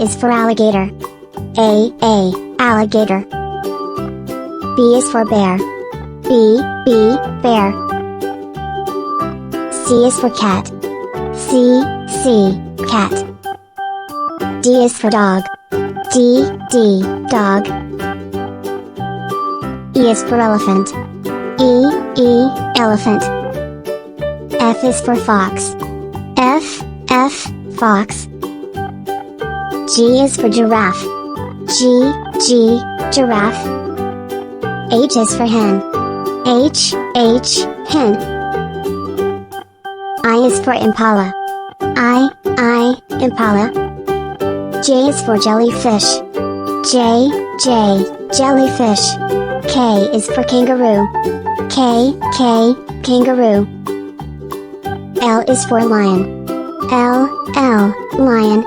is for alligator. A, alligator. B is for bear. B, bear. C is for cat. C, cat. D is for dog. D, dog. E is for elephant. E, elephant. F is for fox. F, fox. G is for giraffe. G, giraffe. H is for hen. H, hen. I is for impala. I, impala. J is for jellyfish. J, jellyfish. K is for kangaroo. K, kangaroo. L is for lion. L, lion.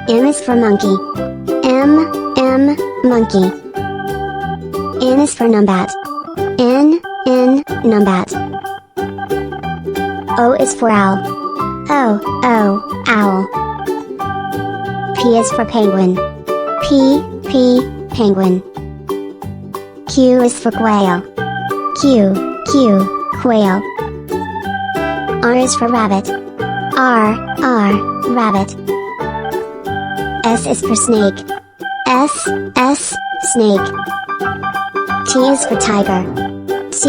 M is for monkey. M, monkey. N is for numbat. N, numbat. O is for owl. O, owl. P is for penguin. P, penguin. Q is for quail. Q, quail. R is for rabbit. R, rabbit. S is for snake. S, snake. T is for tiger. T,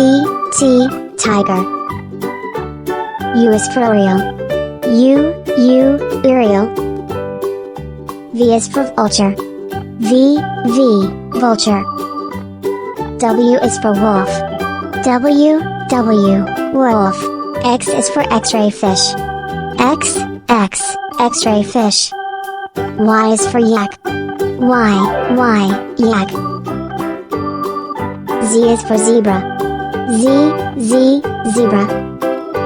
tiger. U is for Uriel. U, Uriel. V is for vulture. V, vulture. W is for wolf. W, wolf. X is for x-ray fish. X, x-ray fish. Y is for yak. Y, yak. Z is for zebra. Z, zebra.